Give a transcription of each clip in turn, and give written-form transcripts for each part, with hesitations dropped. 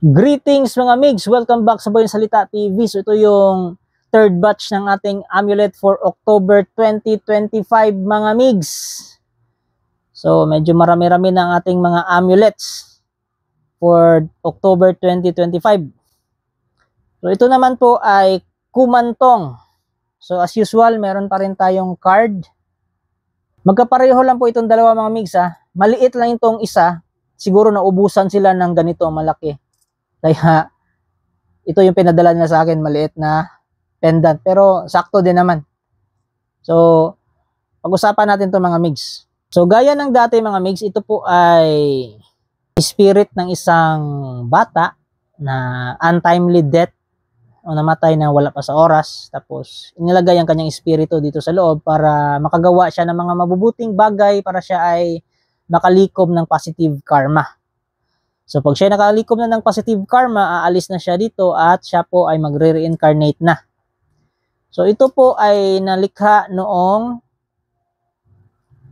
Greetings mga migs! Welcome back sa Boy Salita TV. So ito yung third batch ng ating amulet for October 2025 mga migs. So medyo marami-rami na ang ating mga amulets for October 2025. So ito naman po ay kumantong. So as usual, meron pa rin tayong card. Magkapareho lang po itong dalawa mga migs ha. Maliit lang itong isa. Siguro naubusan sila ng ganito malaki. Kaya ito yung pinadala nila sa akin, maliit na pendant. Pero sakto din naman. So, pag-usapan natin to mga migs. So, gaya ng dati mga migs, ito po ay spirit ng isang bata na untimely death o namatay na wala pa sa oras. Tapos, inilagay ang kanyang espiritu dito sa loob para makagawa siya ng mga mabubuting bagay para siya ay makalikom ng positive karma. So pag siya nakalikom na ng positive karma, aalis na siya dito at siya po ay magre-reincarnate na. So ito po ay nalikha noong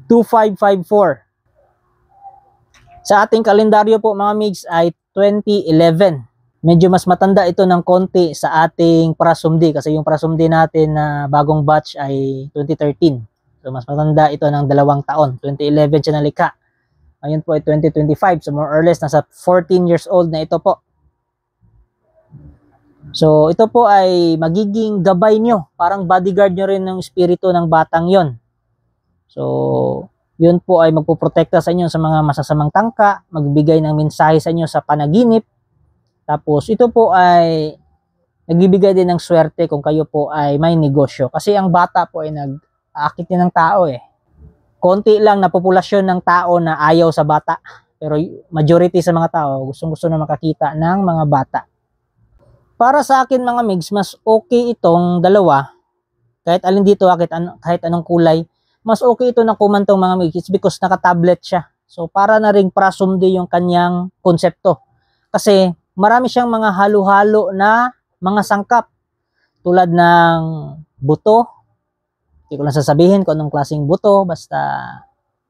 2554. Sa ating kalendaryo po mga migs ay 2011. Medyo mas matanda ito ng konti sa ating Prasumdi kasi yung Prasumdi natin na bagong batch ay 2013. So mas matanda ito ng 2 taon. 2011 siya nalikha. Ngayon po ay 2025. So more or less, nasa 14 years old na ito po. So ito po ay magiging gabay nyo. Parang bodyguard nyo rin ng espiritu ng batang yon. So yun po ay magpuprotekta sa inyo sa mga masasamang tangka. Magbigay ng mensahe sa inyo sa panaginip. Tapos ito po ay nagbibigay din ng swerte kung kayo po ay may negosyo. Kasi ang bata po ay nag-aakit din ng tao eh. Konti lang na populasyon ng tao na ayaw sa bata. Pero majority sa mga tao, gustong-gusto na makakita ng mga bata. Para sa akin mga migs, mas okay itong dalawa. Kahit alin dito, kahit anong kulay. Mas okay ito ng kumantong mga migs. It's because naka-tablet siya. So para na ring Prasumdi yung kanyang konsepto. Kasi marami siyang mga halo-halo na mga sangkap. Tulad ng buto. Hindi ko lang sasabihin kung anong klaseng buto, basta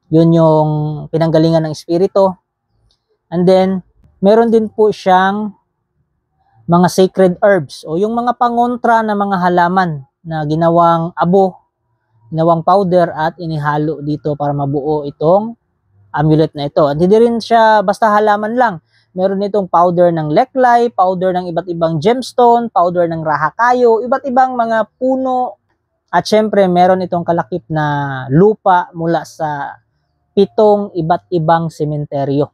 yun yung pinanggalingan ng espiritu. And then, meron din po siyang mga sacred herbs o yung mga pangontra na mga halaman na ginawang abo, ginawang powder at inihalo dito para mabuo itong amulet na ito. At hindi rin siya basta halaman lang. Meron itong powder ng leklay, powder ng iba't ibang gemstone, powder ng rahakayo, iba't ibang mga puno. At syempre, meron itong kalakip na lupa mula sa 7 iba't ibang sementeryo.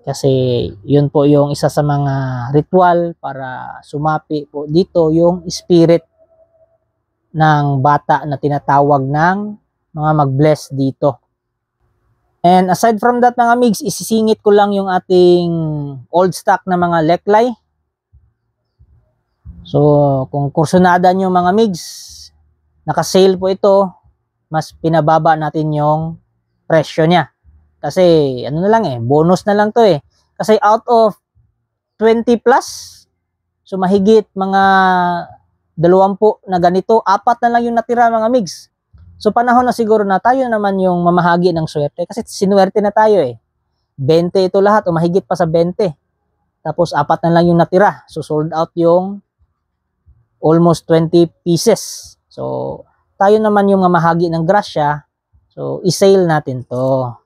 Kasi yun po yung isa sa mga ritual para sumapi po dito yung spirit ng bata na tinatawag ng mga mag-bless dito. And aside from that mga migs, isisingit ko lang yung ating old stock na mga leklay. So kung kursunada nyo mga migs, naka-sale po ito, mas pinababa natin yung presyo niya. Kasi, ano na lang bonus na lang to Kasi out of 20 plus, so mahigit mga 20 na ganito, 4 na lang yung natira mga migs. So panahon na siguro na tayo naman yung mamahagi ng swerte. Kasi sinuwerte na tayo 20 ito lahat, o mahigit pa sa 20. Tapos 4 na lang yung natira. So sold out yung almost 20 pieces. So, tayo naman yung mamahagi ng grasya. So, i-sale natin to.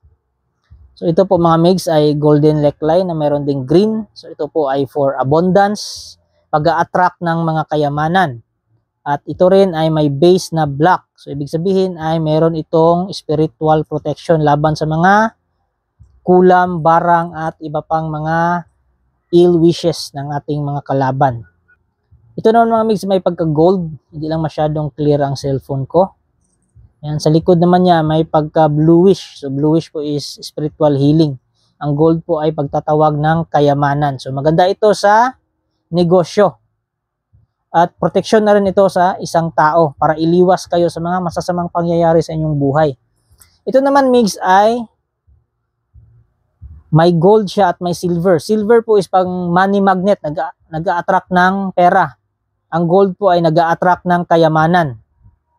So, ito po mga migs ay golden leklay na meron ding green. So, ito po ay for abundance, pag-a-attract ng mga kayamanan. At ito rin ay may base na black. So, ibig sabihin ay meron itong spiritual protection laban sa mga kulam, barang at iba pang mga ill wishes ng ating mga kalaban. Ito naman mga migs may pagka-gold, hindi lang masyadong clear ang cellphone ko. Yan, sa likod naman niya may pagka-bluish. So bluish po is spiritual healing. Ang gold po ay pagtatawag ng kayamanan. So maganda ito sa negosyo. At proteksyon na rin ito sa isang tao para iliwas kayo sa mga masasamang pangyayari sa inyong buhay. Ito naman migs ay may gold siya at may silver. Silver po is pang money magnet, nag-a-attract ng pera. Ang gold po ay nag-a-attract ng kayamanan.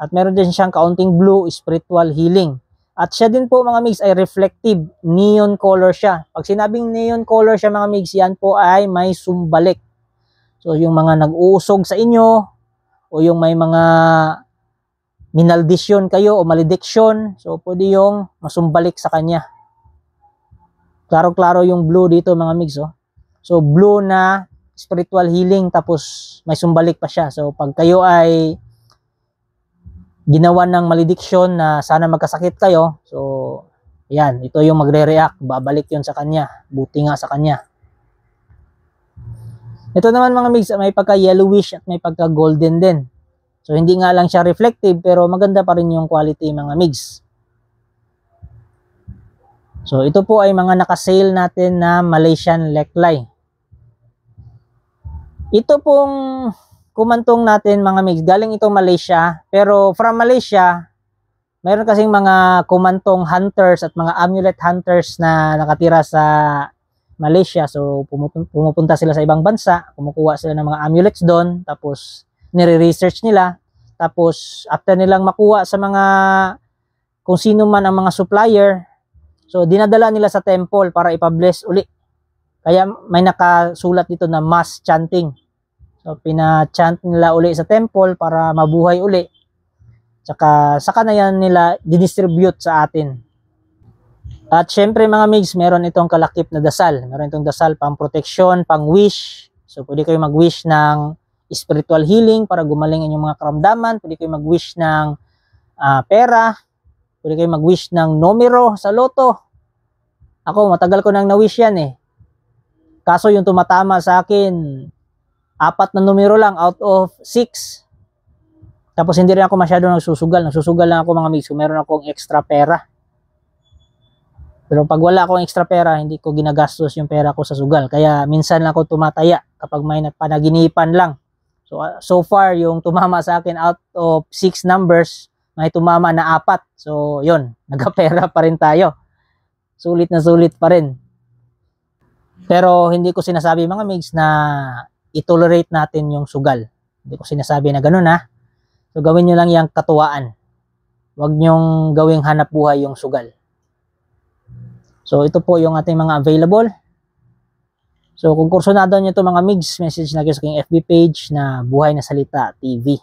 At meron din siyang kaunting blue, spiritual healing. At siya din po mga migs ay reflective, neon color siya. Pag sinabing neon color siya mga migs, yan po ay may sumbalik. So yung mga nag-uusog sa inyo, o yung may mga minaldisyon kayo o malediksyon, so pwede yung masumbalik sa kanya. Klaro-klaro yung blue dito mga migs. Oh. So blue na spiritual healing, tapos may sumbalik pa siya. So pag kayo ay ginawa ng malediksyon na sana magkasakit kayo, so yan, ito yung magre-react, babalik yun sa kanya, buti nga sa kanya. Ito naman mga migs, may pagka yellowish at may pagka golden din. So hindi nga lang siya reflective, pero maganda pa rin yung quality mga migs. So ito po ay mga naka-sale natin na Malaysian Leklay. Ito pong kumantong natin mga migs, galing ito Malaysia, pero from Malaysia, mayroon kasing mga kumantong hunters at mga amulet hunters na nakatira sa Malaysia. So pumupunta sila sa ibang bansa, kumukuha sila ng mga amulets doon, tapos nire-research nila, tapos after nilang makuha sa mga kung sino man ang mga supplier, so dinadala nila sa temple para ipa-bless uli. Kaya may nakasulat dito na mass chanting. So, pina-chant nila uli sa temple para mabuhay uli. Tsaka, saka na yan nila didistribute sa atin. At syempre mga migs, meron itong kalakip na dasal. Meron itong dasal pang protection, pang wish. So, pwede kayo mag-wish ng spiritual healing para gumaling inyong mga karamdaman. Pwede kayo mag-wish ng pera. Pwede kayo mag-wish ng numero sa loto. Ako, matagal ko nang na-wish yan eh. Kaso yung tumatama sa akin, 4 na numero lang out of 6. Tapos hindi rin ako masyado nagsusugal. Nagsusugal lang ako mga migs kung meron akong extra pera. Pero pag wala akong extra pera, hindi ko ginagastos yung pera ko sa sugal. Kaya minsan lang ako tumataya kapag may panaginipan lang. So far, yung tumama sa akin out of 6 numbers, may tumama na 4. So yun, nagkapera pa rin tayo. Sulit na sulit pa rin. Pero hindi ko sinasabi mga migs na i-tolerate natin yung sugal. Hindi ko sinasabi na ganun ha. So gawin nyo lang yung katuwaan. Huwag nyong gawing hanap buhay yung sugal. So ito po yung ating mga available. So kung kursunado nyo ito mga migs, message na kayo sa aking FB page na Buhay na Salita TV.